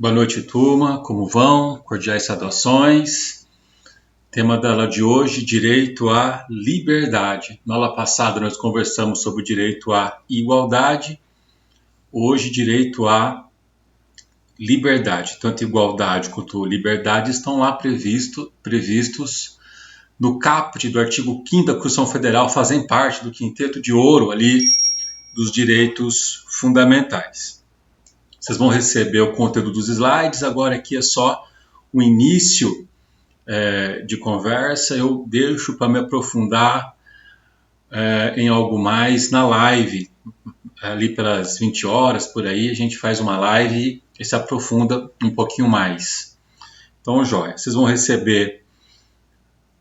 Boa noite, turma. Como vão? Cordiais saudações. Tema da aula de hoje, direito à liberdade. Na aula passada nós conversamos sobre o direito à igualdade. Hoje, direito à liberdade. Tanto igualdade quanto liberdade estão lá previstos no caput do artigo 5º da Constituição Federal, fazem parte do quinteto de ouro ali dos direitos fundamentais. Vocês vão receber o conteúdo dos slides, agora aqui é só o início de conversa. Eu deixo para me aprofundar em algo mais na live, ali pelas 20 horas, por aí, a gente faz uma live e se aprofunda um pouquinho mais. Então, joia, vocês vão receber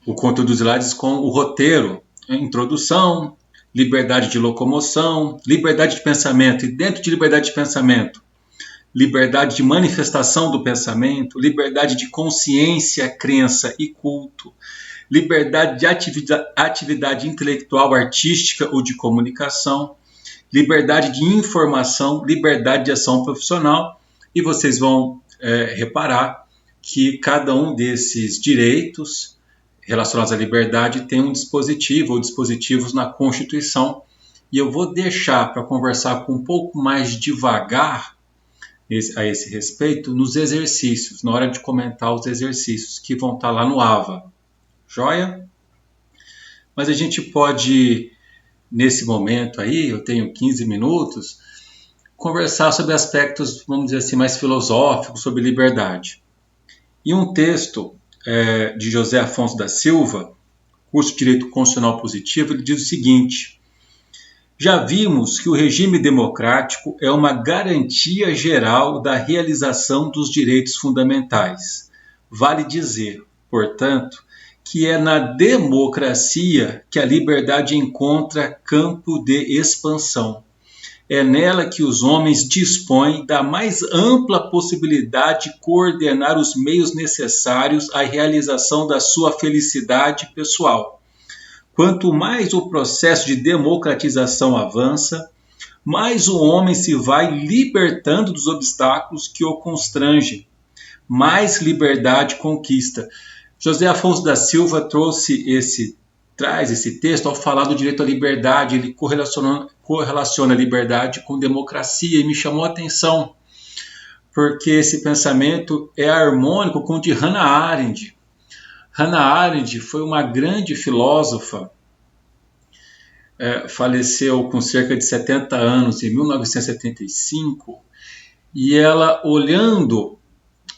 o conteúdo dos slides com o roteiro, a introdução, liberdade de locomoção, liberdade de pensamento, e dentro de liberdade de pensamento, liberdade de manifestação do pensamento, liberdade de consciência, crença e culto, liberdade de atividade intelectual, artística ou de comunicação, liberdade de informação, liberdade de ação profissional, e vocês vão reparar que cada um desses direitos relacionados à liberdade tem um dispositivo ou dispositivos na Constituição, e eu vou deixar para conversar com um pouco mais devagar a esse respeito nos exercícios, na hora de comentar os exercícios que vão estar lá no AVA. Joia? Mas a gente pode, nesse momento aí, eu tenho 15 minutos, conversar sobre aspectos, vamos dizer assim, mais filosóficos, sobre liberdade. E um texto de José Afonso da Silva, curso de Direito Constitucional Positivo, ele diz o seguinte: já vimos que o regime democrático é uma garantia geral da realização dos direitos fundamentais. Vale dizer, portanto, que é na democracia que a liberdade encontra campo de expansão. É nela que os homens dispõem da mais ampla possibilidade de coordenar os meios necessários à realização da sua felicidade pessoal. Quanto mais o processo de democratização avança, mais o homem se vai libertando dos obstáculos que o constrangem, mais liberdade conquista. José Afonso da Silva traz esse texto ao falar do direito à liberdade. Ele correlaciona a liberdade com democracia, e me chamou a atenção, porque esse pensamento é harmônico com o de Hannah Arendt. Hannah Arendt foi uma grande filósofa, faleceu com cerca de 70 anos, em 1975, e ela, olhando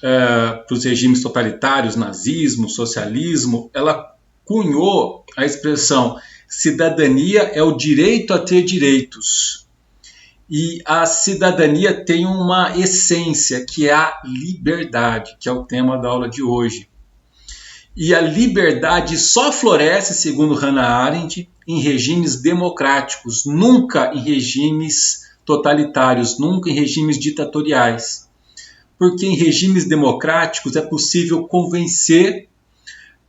para os regimes totalitários, nazismo, socialismo, ela cunhou a expressão: cidadania é o direito a ter direitos. E a cidadania tem uma essência, que é a liberdade, que é o tema da aula de hoje. E a liberdade só floresce, segundo Hannah Arendt, em regimes democráticos, nunca em regimes totalitários, nunca em regimes ditatoriais. Porque em regimes democráticos é possível convencer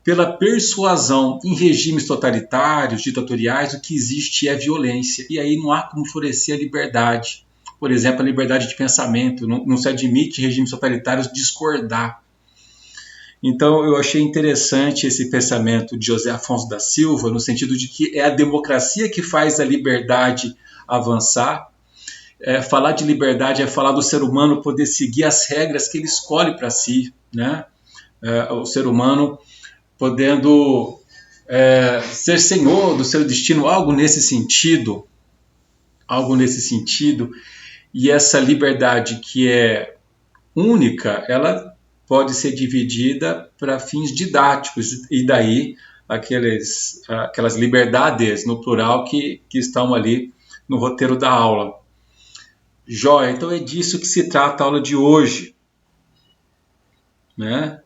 pela persuasão. Em regimes totalitários, ditatoriais, o que existe é violência. E aí não há como florescer a liberdade. Por exemplo, a liberdade de pensamento. Não se admite em regimes totalitários discordar. Então, eu achei interessante esse pensamento de José Afonso da Silva, no sentido de que é a democracia que faz a liberdade avançar. Falar de liberdade é falar do ser humano poder seguir as regras que ele escolhe para si, né? O ser humano podendo ser senhor do seu destino, algo nesse sentido. E essa liberdade que é única, ela pode ser dividida para fins didáticos, e daí aquelas liberdades no plural que estão ali no roteiro da aula. Joia, então é disso que se trata a aula de hoje. Né?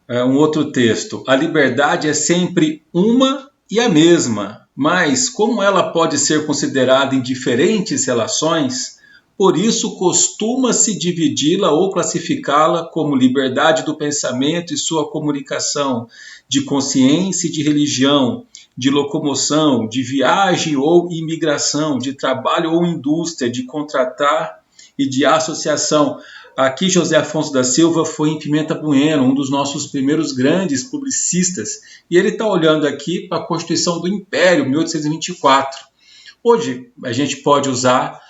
Um outro texto: a liberdade é sempre uma e a mesma, mas como ela pode ser considerada em diferentes relações, por isso costuma-se dividi-la ou classificá-la como liberdade do pensamento e sua comunicação, de consciência e de religião, de locomoção, de viagem ou imigração, de trabalho ou indústria, de contratar e de associação. Aqui José Afonso da Silva foi em Pimenta Bueno, um dos nossos primeiros grandes publicistas, e ele está olhando aqui para a Constituição do Império, 1824. Hoje a gente pode usar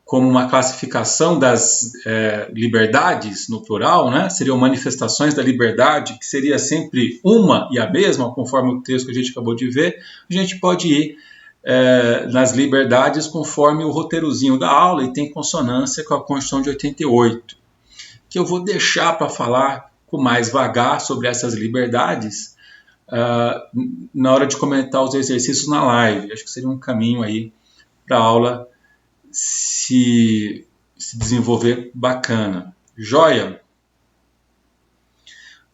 como uma classificação das liberdades, no plural, né? Seriam manifestações da liberdade, que seria sempre uma e a mesma, conforme o texto que a gente acabou de ver. A gente pode ir nas liberdades conforme o roteirozinho da aula e tem consonância com a Constituição de 88, que eu vou deixar para falar com mais vagar sobre essas liberdades na hora de comentar os exercícios na live. Acho que seria um caminho aí para a aula se desenvolver bacana. Joia?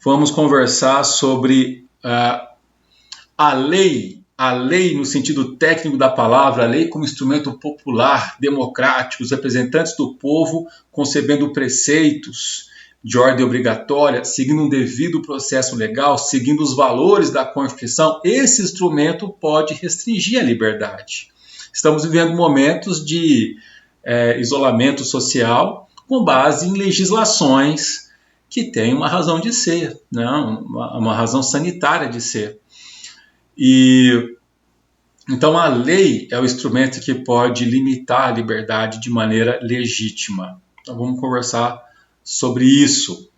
Vamos conversar sobre a lei no sentido técnico da palavra, a lei como instrumento popular, democrático, os representantes do povo concebendo preceitos de ordem obrigatória, seguindo um devido processo legal, seguindo os valores da Constituição. Esse instrumento pode restringir a liberdade. Estamos vivendo momentos de isolamento social com base em legislações que têm uma razão de ser, né? Uma razão sanitária de ser. Então a lei é o instrumento que pode limitar a liberdade de maneira legítima. Então vamos conversar sobre isso.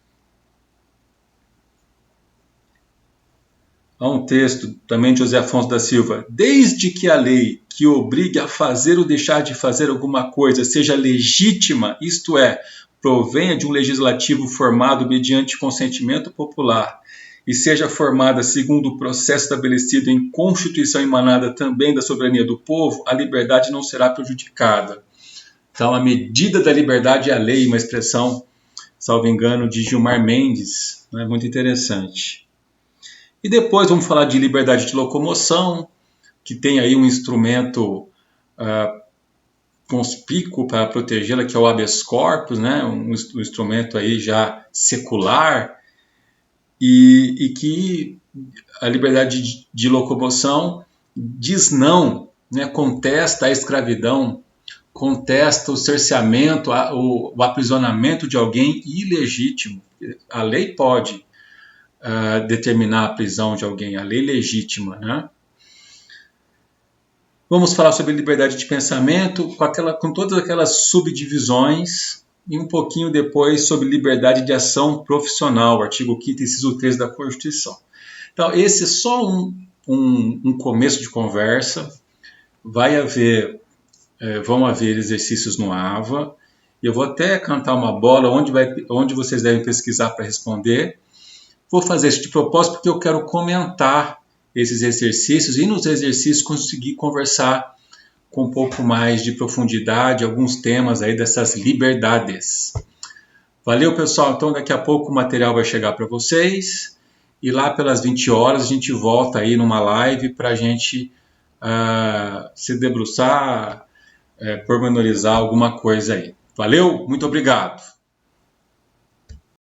Há um texto também de José Afonso da Silva. Desde que a lei que obrigue a fazer ou deixar de fazer alguma coisa seja legítima, isto é, provenha de um legislativo formado mediante consentimento popular e seja formada segundo o processo estabelecido em Constituição emanada também da soberania do povo, a liberdade não será prejudicada. Então, a medida da liberdade é a lei, uma expressão, salvo engano, de Gilmar Mendes, né? Muito interessante. E depois vamos falar de liberdade de locomoção, que tem aí um instrumento conspícuo para protegê-la, que é o habeas corpus, né? Um instrumento aí já secular, e que a liberdade de locomoção diz não, né? Contesta a escravidão, contesta o cerceamento, o aprisionamento de alguém ilegítimo. A lei pode determinar a prisão de alguém, a lei legítima, né? Vamos falar sobre liberdade de pensamento, com todas aquelas subdivisões, e um pouquinho depois sobre liberdade de ação profissional, artigo 5º, inciso 3 da Constituição. Então, esse é só um começo de conversa. Vão haver exercícios no AVA, e eu vou até cantar uma bola onde vocês devem pesquisar para responder. Vou fazer isso de propósito porque eu quero comentar esses exercícios e nos exercícios conseguir conversar com um pouco mais de profundidade alguns temas aí dessas liberdades. Valeu, pessoal. Então daqui a pouco o material vai chegar para vocês e lá pelas 20 horas a gente volta aí numa live para a gente se debruçar, pormenorizar alguma coisa aí. Valeu? Muito obrigado.